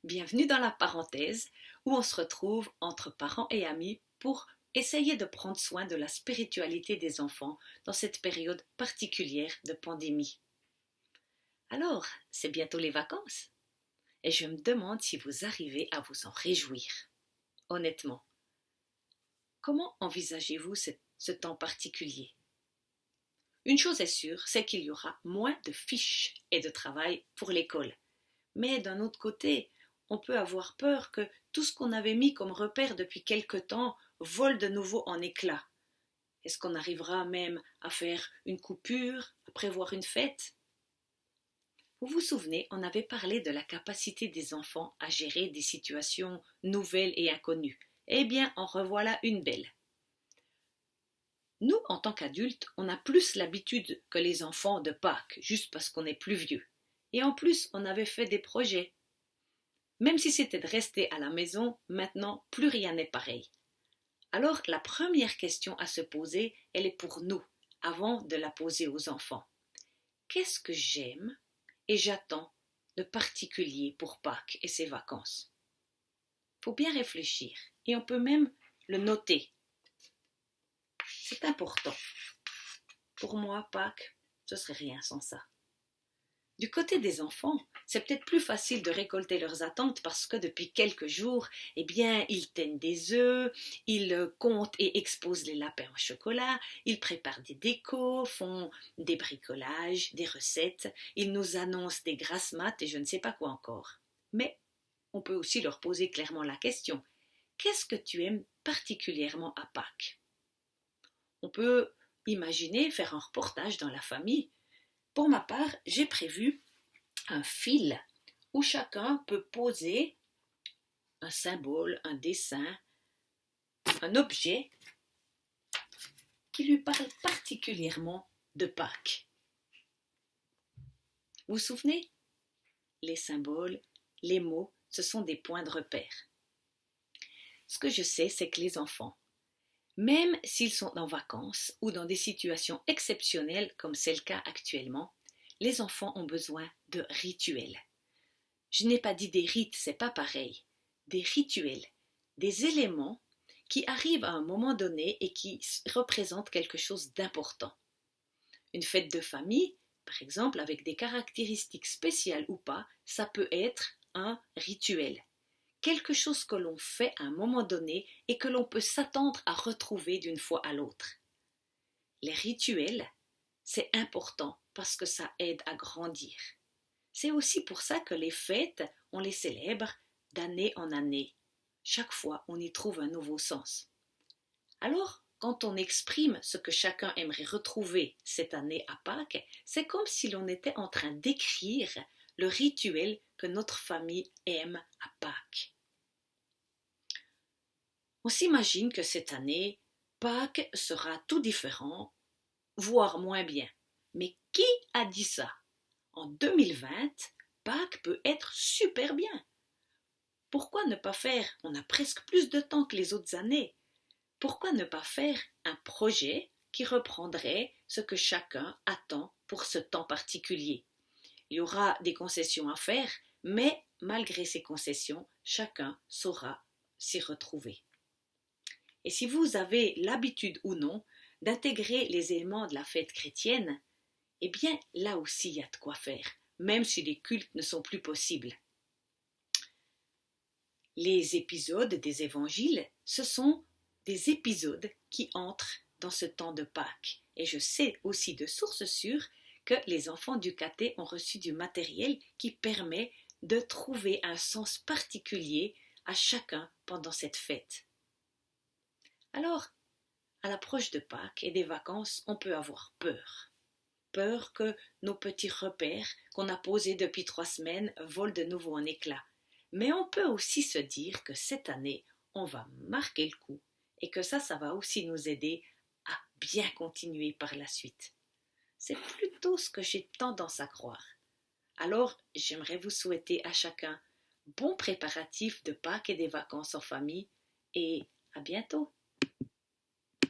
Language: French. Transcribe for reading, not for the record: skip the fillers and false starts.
Bienvenue dans la parenthèse où on se retrouve entre parents et amis pour essayer de prendre soin de la spiritualité des enfants dans cette période particulière de pandémie. Alors, c'est bientôt les vacances et je me demande si vous arrivez à vous en réjouir. Honnêtement, comment envisagez-vous ce temps particulier? Une chose est sûre, c'est qu'il y aura moins de fiches et de travail pour l'école. Mais d'un autre côté, on peut avoir peur que tout ce qu'on avait mis comme repère depuis quelque temps vole de nouveau en éclats. Est-ce qu'on arrivera même à faire une coupure, à prévoir une fête? Vous vous souvenez, on avait parlé de la capacité des enfants à gérer des situations nouvelles et inconnues. Eh bien, en revoilà une belle. Nous, en tant qu'adultes, on a plus l'habitude que les enfants de Pâques, juste parce qu'on est plus vieux. Et en plus, on avait fait des projets. Même si c'était de rester à la maison, maintenant, plus rien n'est pareil. Alors, la première question à se poser, elle est pour nous, avant de la poser aux enfants. Qu'est-ce que j'aime et j'attends de particulier pour Pâques et ses vacances? Faut bien réfléchir, et on peut même le noter. C'est important. Pour moi, Pâques, ce serait rien sans ça. Du côté des enfants, c'est peut-être plus facile de récolter leurs attentes parce que depuis quelques jours, eh bien, ils teignent des œufs, ils comptent et exposent les lapins au chocolat, ils préparent des décos, font des bricolages, des recettes, ils nous annoncent des grasses mat et je ne sais pas quoi encore. Mais on peut aussi leur poser clairement la question: qu'est-ce que tu aimes particulièrement à Pâques? On peut imaginer faire un reportage dans la famille. Pour ma part, j'ai prévu un fil où chacun peut poser un symbole, un dessin, un objet qui lui parle particulièrement de Pâques. Vous vous souvenez? Les symboles, les mots, ce sont des points de repère. Ce que je sais, c'est que les enfants, même s'ils sont en vacances ou dans des situations exceptionnelles comme c'est le cas actuellement, les enfants ont besoin de rituels. Je n'ai pas dit des rites, c'est pas pareil. Des rituels, des éléments qui arrivent à un moment donné et qui représentent quelque chose d'important. Une fête de famille, par exemple, avec des caractéristiques spéciales ou pas, ça peut être un rituel. Quelque chose que l'on fait à un moment donné et que l'on peut s'attendre à retrouver d'une fois à l'autre. Les rituels, c'est important parce que ça aide à grandir. C'est aussi pour ça que les fêtes, on les célèbre d'année en année. Chaque fois, on y trouve un nouveau sens. Alors, quand on exprime ce que chacun aimerait retrouver cette année à Pâques, c'est comme si l'on était en train d'écrire le rituel que notre famille aime à Pâques. On s'imagine que cette année, Pâques sera tout différent, voire moins bien. Mais qui a dit ça? En 2020, Pâques peut être super bien. Pourquoi ne pas faire, on a presque plus de temps que les autres années, pourquoi ne pas faire un projet qui reprendrait ce que chacun attend pour ce temps particulier? Il y aura des concessions à faire, mais malgré ces concessions, chacun saura s'y retrouver. Et si vous avez l'habitude ou non d'intégrer les éléments de la fête chrétienne, eh bien là aussi il y a de quoi faire, même si les cultes ne sont plus possibles. Les épisodes des évangiles, ce sont des épisodes qui entrent dans ce temps de Pâques. Et je sais aussi de sources sûres que les enfants du caté ont reçu du matériel qui permet de trouver un sens particulier à chacun pendant cette fête. Alors, à l'approche de Pâques et des vacances, on peut avoir peur. Peur que nos petits repères qu'on a posés depuis 3 semaines volent de nouveau en éclats. Mais on peut aussi se dire que cette année, on va marquer le coup et que ça va aussi nous aider à bien continuer par la suite. C'est plutôt ce que j'ai tendance à croire. Alors, j'aimerais vous souhaiter à chacun bon préparatif de Pâques et des vacances en famille et à bientôt.